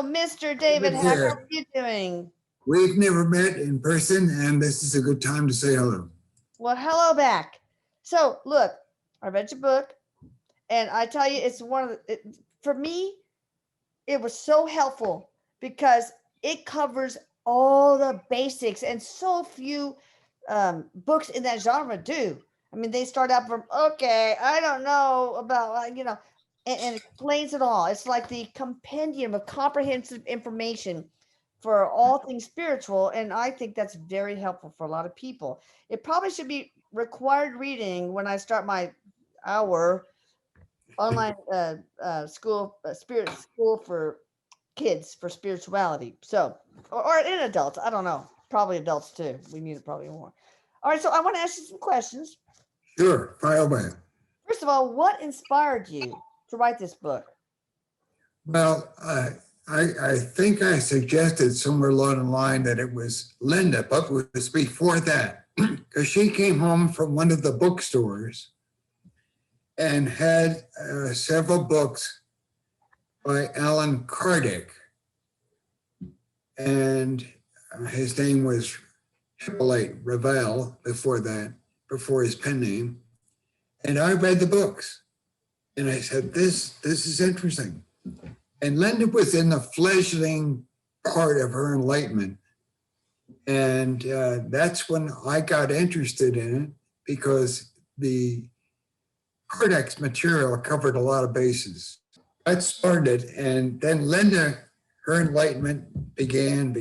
Hello, Mr. David Hack. How are you doing? We've never met in person, and this is a good time to say hello. Well, hello back. So, look, I read your book, and I tell you, it's one of the, for me, it was so helpful because it covers all the basics, and so few books in that genre do. I mean, they start out from, okay, I don't know about, and explains it all. It's like the compendium of comprehensive information for all things spiritual. And I think that's very helpful for a lot of people. It probably should be required reading when I start my hour online spirit school for kids for spirituality. So, or in adults, I don't know. Probably adults too. We need it probably more. All right, so I want to ask you some questions. Sure, fire away. First of all, what inspired you to write this book? Well, I think I suggested somewhere along the line that it was Linda, but it was before that, because she came home from one of the bookstores and had several books by Alan Kardec. And his name was Hippolyte Ravel before that, before his pen name. And I read the books and I said, this is interesting. And Linda was in the fledgling part of her enlightenment. And that's when I got interested in it, because the Kardec's material covered a lot of bases. That started, and then Linda, her enlightenment began.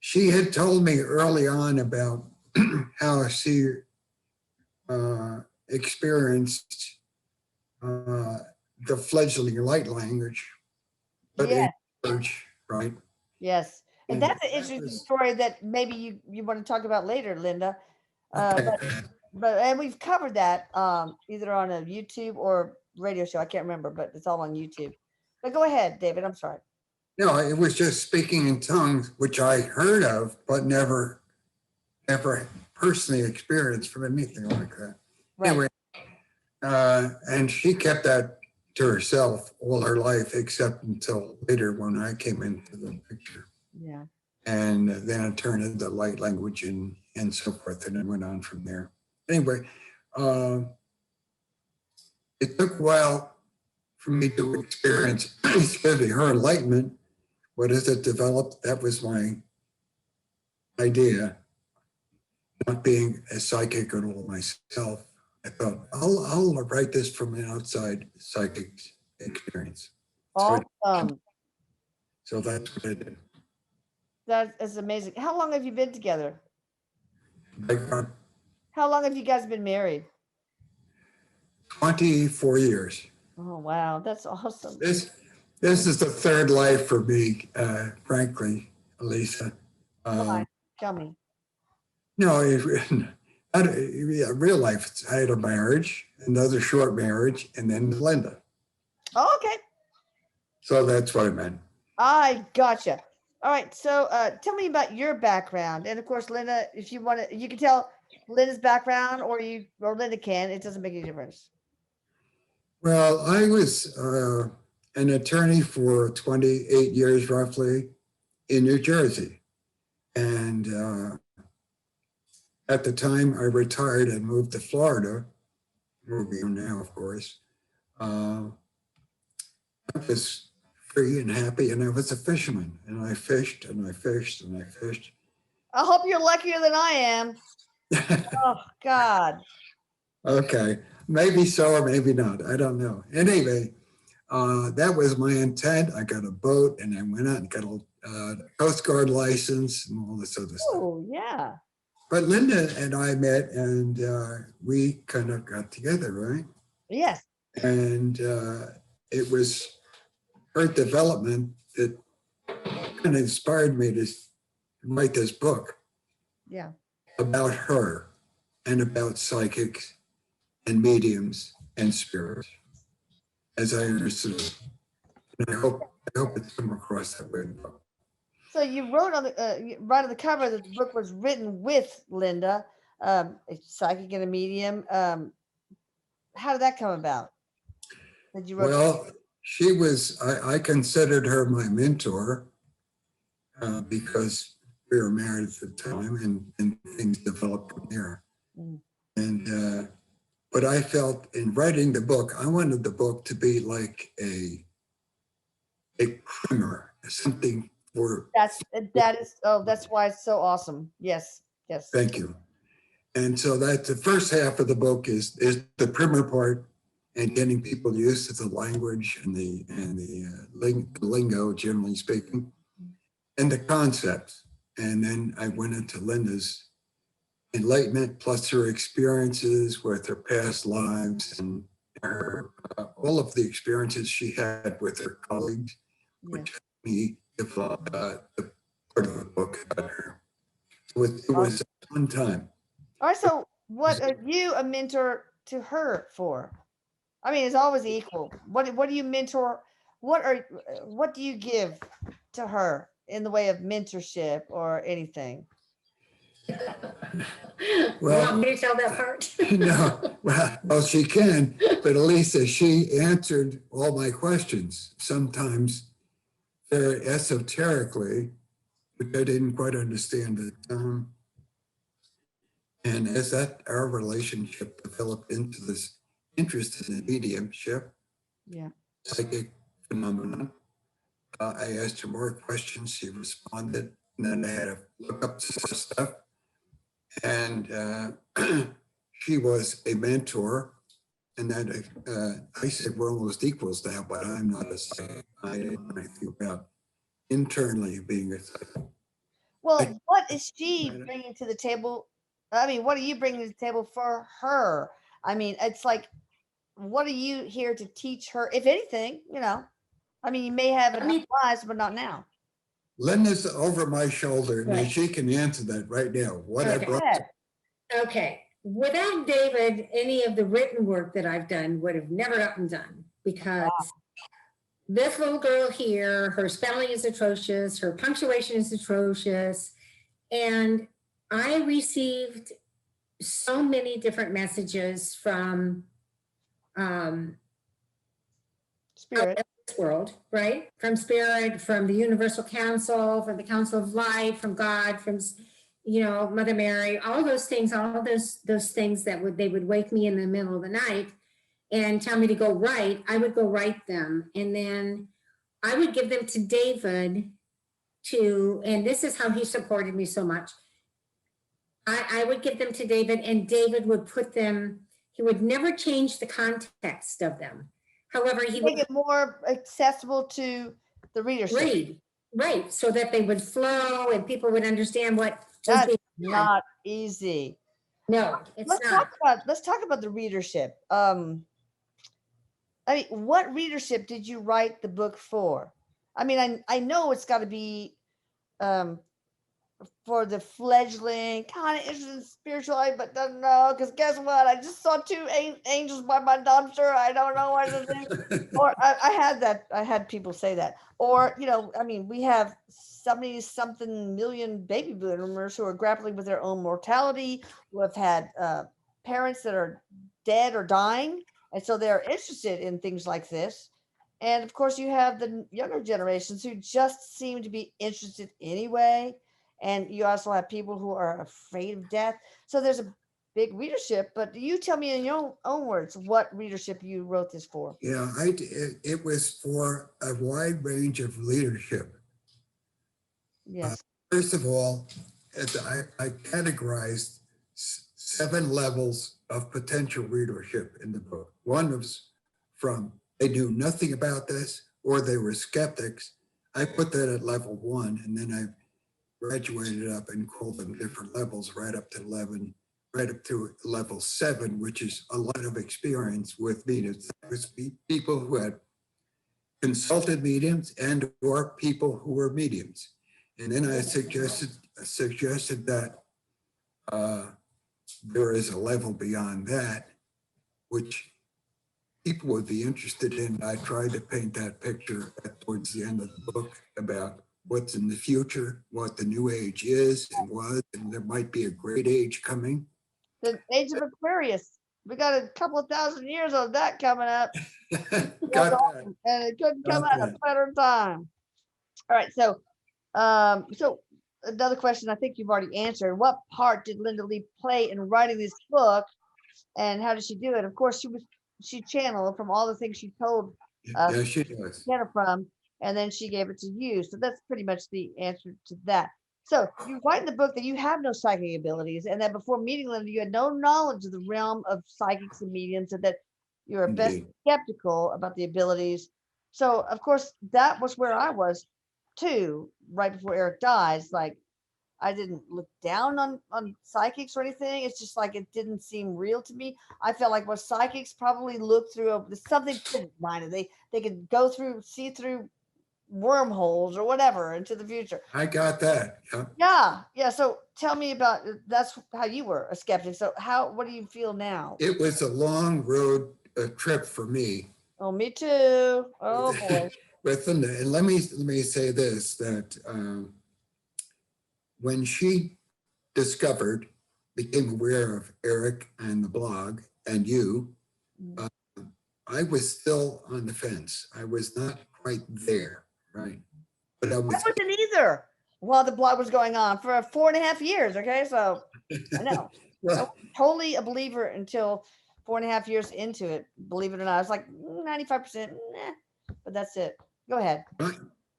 She had told me early on about how she experienced the fledgling light language, but in church, right? Yes. And that's an interesting story that maybe you want to talk about later, Linda. But and we've covered that either on a YouTube or radio show. I can't remember, but it's all on YouTube. But go ahead, David. I'm sorry. No, it was just speaking in tongues, which I heard of, but never personally experienced from anything like that. Right. Anyway, and she kept that to herself all her life, except until later when I came into the picture. Yeah. And then it turned into light language and so forth, and it went on from there. Anyway, it took a while for me to experience, her enlightenment. What as it developed, that was my idea. Not being a psychic at all myself, I thought, I'll write this from an outside psychic experience. Awesome. So that's what I did. That is amazing. How long have you been together? Like, how long have you guys been married? 24 years. Oh, wow. That's awesome. This is the third life for me, frankly, Elisa. Why? Tell me. No, real life. I had a marriage, another short marriage, and then Linda. Oh, okay. So that's what I meant. I gotcha. All right. So tell me about your background. And of course, Linda, if you want to, you can tell Linda's background or Linda can. It doesn't make any difference. Well, I was an attorney for 28 years roughly in New Jersey. And at the time I retired and moved to Florida, where we are now, of course. I was free and happy, and I was a fisherman, and I fished and I fished and I fished. I hope you're luckier than I am. Oh, God. Okay, maybe so or maybe not. I don't know. Anyway, that was my intent. I got a boat and I went out and got a Coast Guard license and all this other stuff. Oh, yeah. But Linda and I met and we kind of got together, right? Yes. And it was her development that kind of inspired me to write this book. Yeah. About her and about psychics and mediums and spirits, as I understood it. And I hope it's come across that way. So you wrote on the right on the cover that the book was written with Linda, a psychic and a medium. How did that come about? Did you wrote? Well, She was, I considered her my mentor because we were married at the time and things developed from there. Mm. And, but I felt in writing the book, I wanted the book to be like a primer, something for, That is, oh, that's why it's so awesome. Yes, yes. thank you. And so that the first half of the book is the primer part and getting people used to the language and the lingo, generally speaking, and the concepts. And then I went into Linda's enlightenment plus her experiences with her past lives and her all of the experiences she had with her colleagues, which helped me develop the part of the book about her. So it was a fun time. All right, so what are you a mentor to her for? I mean, it's always equal. What do you mentor? What do you give to her in the way of mentorship or anything? Well, Want me to tell that part? no, well, she can, but Elisa, she answered all my questions, sometimes very esoterically, which I didn't quite understand at the time. And as that our relationship developed into this interest in mediumship, Yeah. psychic phenomenon, I asked her more questions. She responded, and then I had to look up some stuff. And she was a mentor, and that I said we're almost equals now, but I'm not a psychic. I didn't know anything about internally being a psychic. Well, what is she bringing to the table? I mean, what are you bringing to the table for her? I mean, it's like, what are you here to teach her, if anything? I mean, you may have I mean- advice, but not now. Linda's over my shoulder, and Right. she can answer that right now. What I Okay. Go brought. ahead. Okay. Without David, any of the written work that I've done would have never gotten done because this little girl here, her spelling is atrocious, her punctuation is atrocious. And I received so many different messages from Spirit. this world, right? From Spirit, from the Universal Council, from the Council of Life, from God, from Mother Mary, all those things, all those things that they would wake me in the middle of the night and tell me to go write. I would go write them, and then I would give them to David and this is how he supported me so much. I would give them to David, and David would put them. He would never change the context of them. However, he Make would it more accessible to the readership. read, right, so that they would flow and people would understand what was That's being said. not easy. No, it's Let's not. talk about the readership. I mean, what readership did you write the book for? I mean, I know it's got to be for the fledgling, kind of interested in spirituality, but doesn't know. Because guess what? I just saw two angels by my dumpster. I don't know what it is. Or I had that. I had people say that. Or I mean, we have 70-something million baby boomers who are grappling with their own mortality, who have had parents that are dead or dying, and so they're interested in things like this. And of course, you have the younger generations who just seem to be interested anyway. And you also have people who are afraid of death. So there's a big readership. But you tell me in your own words what readership you wrote this for. Yeah, it was for a wide range of leadership. Yes. First of all, I categorized 7 levels of potential readership in the book. One was from they knew nothing about this or they were skeptics. I put that at level 1, and then I graduated up and called them different levels right up to level 7, which is a lot of experience with mediums. That was people who had consulted mediums and or people who were mediums. And then I suggested that there is a level beyond that, which people would be interested in. I tried to paint that picture towards the end of the book about what's in the future, what the new age is and was, and there might be a great age coming. The age of Aquarius. We got a couple of thousand years of that coming up. Got that. And it couldn't come Got at a that. better time. All right, so another question I think you've already answered. What part did Linda Lee play in writing this book, and how did she do it? Of course, she channeled from all the things she told us Yeah, she does. get it from, and then she gave it to you. So that's pretty much the answer to that. So you write in the book that you have no psychic abilities, and that before meeting Linda, you had no knowledge of the realm of psychics and mediums, and that you're best Indeed. skeptical about the abilities. So of course that was where I was too, right before Eric dies. Like, I didn't look down on psychics or anything. It's just like it didn't seem real to me. I felt like what psychics probably look through something blinded. They could go through, see through wormholes or whatever into the future. I got that. Yeah. So tell me about that's how you were a skeptic. So what do you feel now? It was a long road trip for me. Oh, me too. Oh boy. With Linda, and let me say this, that when she became aware of Erik and the blog and you, I was still on the fence. I was not quite there, right? But I I was. wasn't either while the blog was going on for 4.5 years. Okay, so I know. I was totally a believer until 4.5 years into it. Believe it or not, I was like 95%, but that's it. Go ahead.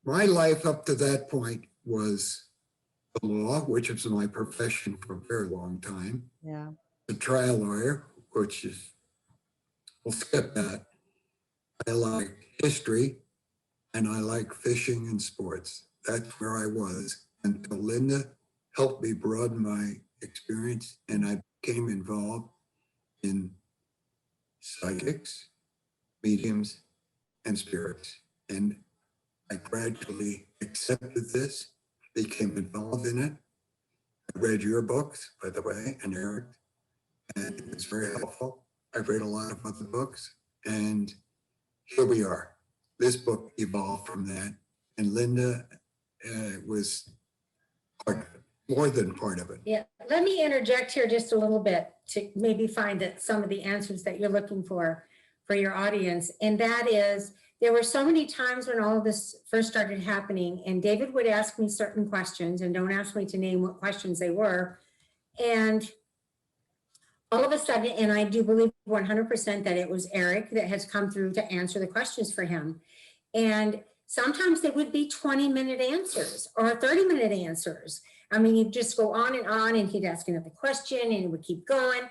My life up to that point was the law, which was my profession for a very long time. Yeah. A trial lawyer, which is, we'll skip that. I like history and I like fishing and sports. That's where I was until Linda helped me broaden my experience, and I became involved in psychics, mediums, and spirits. And I gradually accepted this, became involved in it. I read your books, by the way, and Erik, and it was very helpful. I've read a lot of other books, and here we are. This book evolved from that, and Linda was part of it, more than part of it. Yeah, let me interject here just a little bit to maybe find that some of the answers that you're looking for your audience. And that is, there were so many times when all of this first started happening, and David would ask me certain questions, and don't ask me to name what questions they were. And all of a sudden, and I do believe 100% that it was Erik that has come through to answer the questions for him. And sometimes they would be 20-minute answers or 30-minute answers. I mean, you'd just go on, and he'd ask another question, and it would keep going.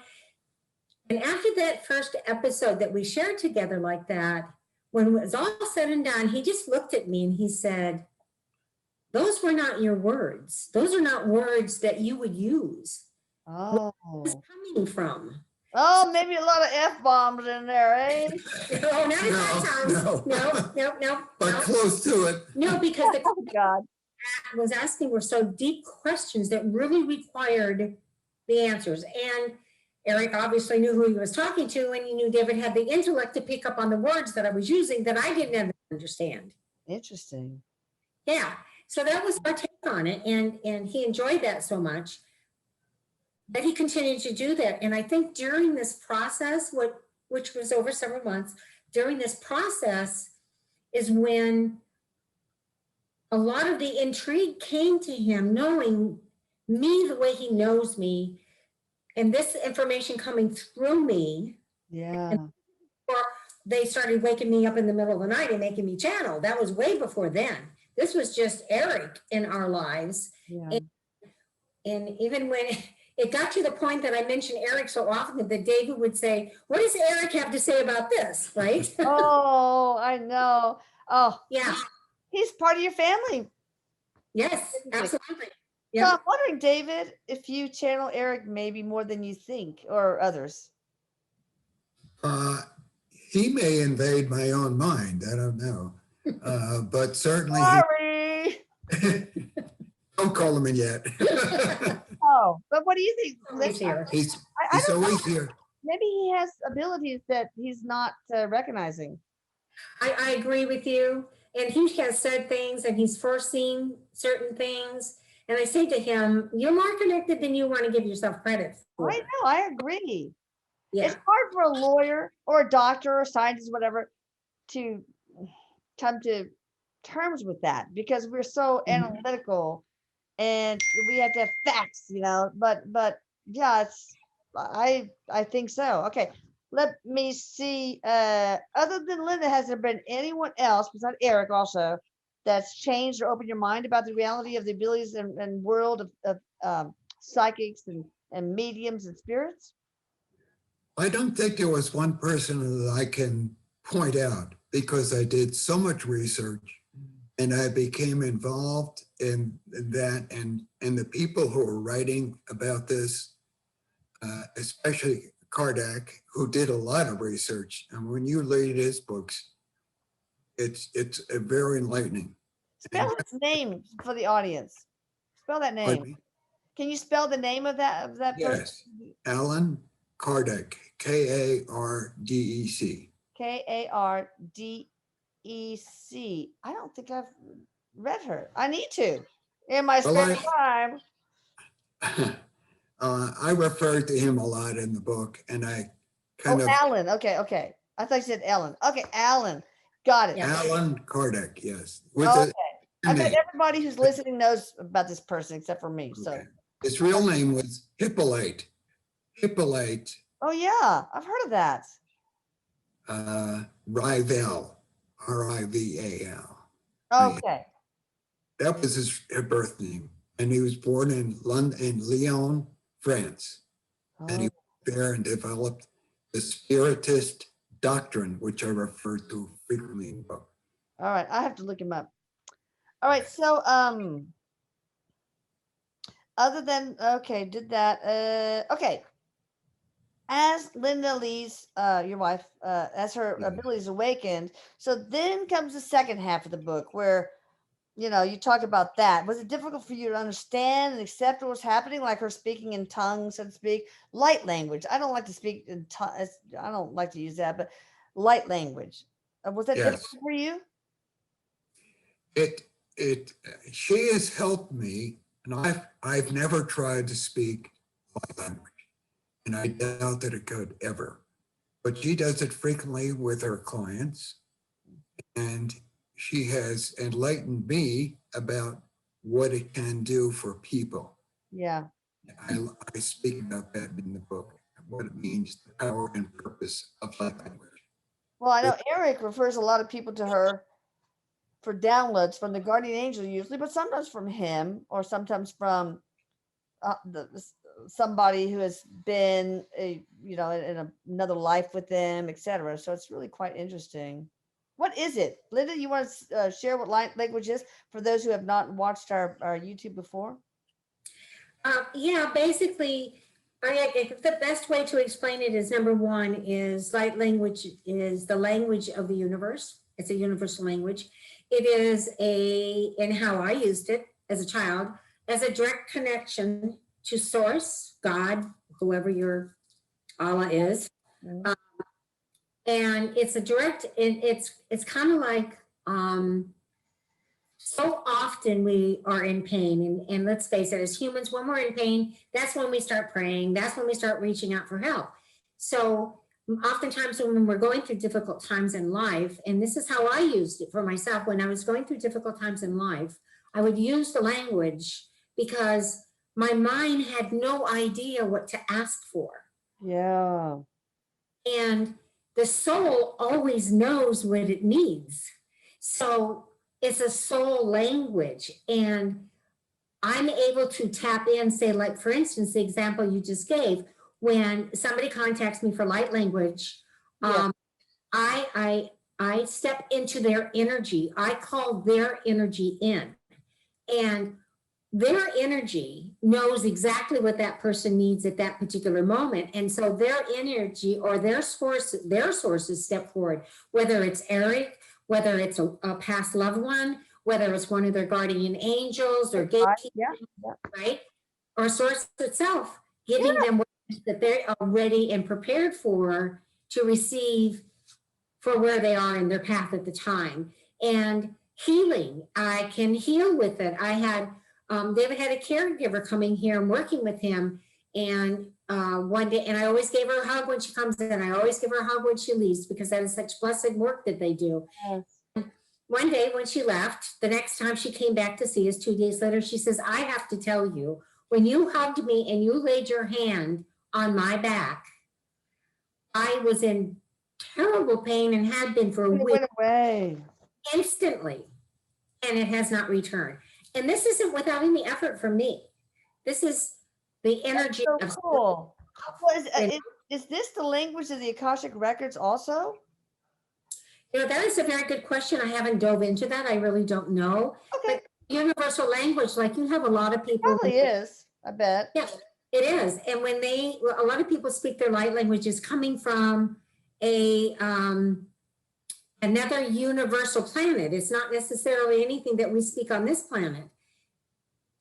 And after that first episode that we shared together like that, when it was all said and done, he just looked at me and he said, "Those were not your words. Those are not words that you would use." Oh. Where is coming from? Oh, maybe a lot of F-bombs in there, eh? Oh, not at that time. No. But close to it. No, because the Oh, God. I was asking were so deep questions that really required the answers. And Erik obviously knew who he was talking to, and he knew David had the intellect to pick up on the words that I was using that I didn't understand. Interesting. Yeah. So that was our take on it. And he enjoyed that so much that he continued to do that. And I think during this process, which was over several months, during this process is when a lot of the intrigue came to him, knowing me the way he knows me, and this information coming through me. Yeah. Or they started waking me up in the middle of the night and making me channel. That was way before then. This was just Erik in our lives. Yeah. And even when it got to the point that I mentioned Erik so often that David would say, "What does Erik have to say about this?" Right? Oh, I know. Oh, Yeah. he's part of your family. Yes, absolutely. So Yeah. I'm wondering, David, if you channel Erik maybe more than you think, or others. He may invade my own mind. I don't know. But certainly, Sorry. don't call him in yet. Oh, but what do you think? Always here. He's I don't know. always here. Maybe he has abilities that he's not recognizing. I agree with you. And he has said things and he's foreseen certain things. And I say to him, "You're more connected than you want to give yourself credit for." I know. I agree. Yeah. It's hard for a lawyer or a doctor or scientist, whatever, to come to terms with that because we're so analytical and we have to have facts, but yeah, I think so. Okay. Let me see. Other than Linda, has there been anyone else besides Eric also that's changed or opened your mind about the reality of the abilities and world of psychics and mediums and spirits? I don't think there was one person that I can point out because I did so much research and I became involved in that and the people who are writing about this, especially Kardec, who did a lot of research. And when you read his books, it's very enlightening. Spell his name for the audience. Spell that name. Pardon me? Can you spell the name of that person? Yes, Alan Kardec, Kardec. Kardec. I don't think I've read her. I need to in my spare time. I referred to him a lot in the book, and I kind of Alan. Okay. I thought you said Ellen. Okay, Alan. Got it. Alan Kardec, yes. Okay. I bet everybody who's listening knows about this person except for me. So his real name was Hippolyte. Oh yeah, I've heard of that. Rival, Rival. Okay. That was his birth name, and he was born in Lyon, France, and he went there and developed the Spiritist doctrine, which I refer to frequently in the book. All right, I have to look him up. All right, so other than did that. Okay. As Linda Lee's your wife, as her abilities awakened, so then comes the second half of the book where you talk about that. Was it difficult for you to understand and accept what was happening, like her speaking in tongues, so to speak? Light language. I don't like to speak in tongues. I don't like to use that, but light language. Was that difficult for you? She has helped me, and I've never tried to speak light language, and I doubt that it could ever. But she does it frequently with her clients, and she has enlightened me about what it can do for people. Yeah. I speak about that in the book, what it means, the power and purpose of light language. Well, I know Erik refers a lot of people to her for downloads from the guardian angel usually, but sometimes from him or sometimes from somebody who has been in another life with them, etc. So it's really quite interesting. What is it, Linda? You want to share what light language is for those who have not watched our YouTube before? Yeah, basically, I think the best way to explain it is number one is light language is the language of the universe. It's a universal language. It is and how I used it as a child, as a direct connection to source, God, whoever your Allah is. Mm-hmm. And it's a direct, it's kind of like, so often we are in pain, and let's face it, as humans, when we're in pain, that's when we start praying. That's when we start reaching out for help. So oftentimes when we're going through difficult times in life, and this is how I used it for myself, when I was going through difficult times in life, I would use the language because my mind had no idea what to ask for. Yeah. And the soul always knows what it needs. So it's a soul language. And I'm able to tap in, say, like, for instance, the example you just gave, when somebody contacts me for light language, I step into their energy. I call their energy in. And their energy knows exactly what that person needs at that particular moment. And so their energy or their sources step forward, whether it's Erik, whether it's a past loved one, whether it's one of their guardian angels or gatekeepers, right? Or source itself, giving them what that they are ready and prepared for to receive for where they are in their path at the time. And healing, I can heal with it. I had David had a caregiver coming here and working with him, And one day, and I always gave her a hug when she comes in. I always give her a hug when she leaves, because that is such blessed work that they do. Yes. One day when she left, the next time she came back to see us 2 days later, she says, I have to tell you, when you hugged me and you laid your hand on my back, I was in terrible pain and had been for a It week, went away. instantly, and it has not returned. And this isn't without any effort from me. This is the energy So of cool. Well, And- is this the language of the Akashic records also? You know, that is a very good question. I haven't dove into that. I really don't know. Okay, But universal language, like you have a lot of people. probably is. I bet. Yeah, it is. And when a lot of people speak their light languages coming from another universal planet. It's not necessarily anything that we speak on this planet.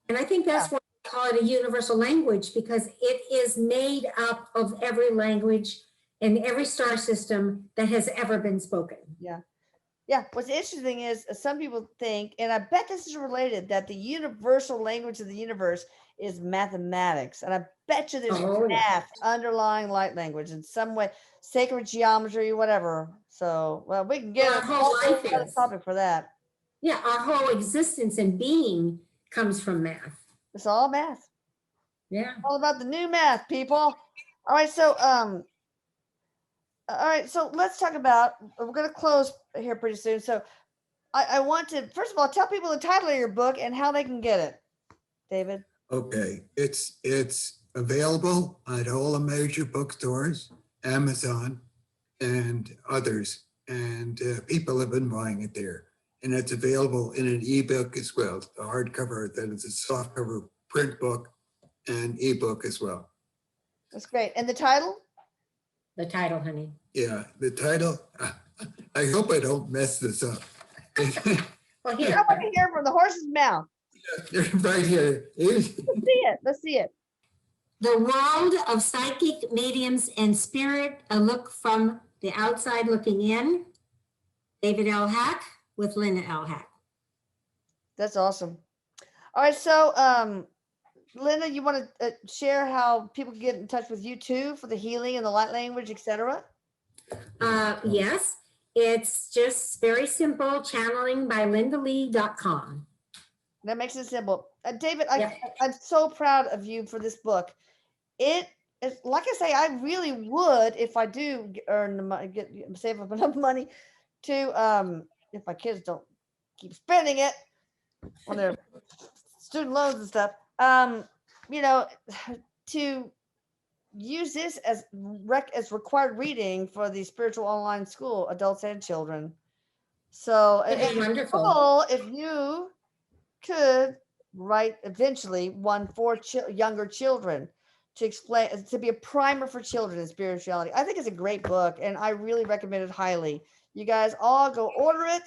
And I think that's why we call it a universal language, because it is made up of every language and every star system that has ever been spoken. Yeah. Yeah. What's interesting is some people think, and I bet this is related, that the universal language of the universe is mathematics. And I bet you there's Oh, yeah. math underlying light language in some way, sacred geometry, whatever. So, well, we can get Our a whole whole life other is. topic for that. Yeah, our whole existence and being comes from math. It's all math. Yeah. All about the new math, people. All right. So, let's talk about, we're going to close here pretty soon. So I want to, first of all, tell people the title of your book and how they can get it, David. Okay, it's available at all the major bookstores, Amazon, and others, and people have been buying it there. And it's available in an ebook as well, the hardcover, that is a softcover print book, and ebook as well. That's great. And the title? The title, honey. Yeah, the title. I hope I don't mess this up. Well, I here. want to hear from the horse's mouth. Right here. Let's see it. Let's see it. The World of Psychic Mediums and Spirit, a look from the outside looking in. David L. Hack with Linda L. Hack. That's awesome. All right. So, Linda, you want to share how people can get in touch with you too for the healing and the light language, etc.? Yes, it's just very simple, channeling by lindalee.com. That makes it simple. David, Yeah. I'm so proud of you for this book. It is, like I say, I really would, if I do earn the money, save up enough money to, if my kids don't keep spending it on their student loans and stuff, you know, to use this as required reading for the spiritual online school, adults and children. So, It'd be and wonderful. cool if you could write eventually one for younger children to explain, to be a primer for children in spirituality. I think it's a great book, and I really recommend it highly. You guys all go order it.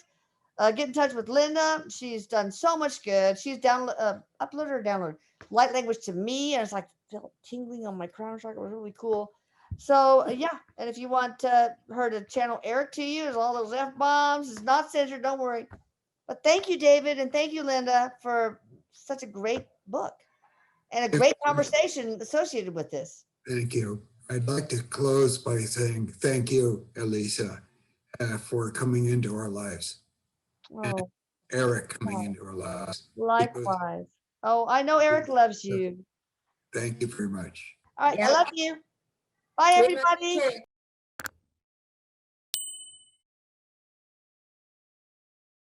Get in touch with Linda. She's done so much good. She's uploaded light language to me, and it's like felt tingling on my crown chakra. It was really cool. So yeah, and if you want her to channel Erik to you, there's all those F-bombs. It's not censored, don't worry. But thank you, David, and thank you, Linda, for such a great book and a great conversation associated with this. Thank you. I'd like to close by saying thank you, Elisa, for coming into our lives. And Oh, Erik coming into our lives. likewise. Oh, I know Erik loves you. Thank you very much. All right, I Yeah. love you. Bye, We love everybody. you too.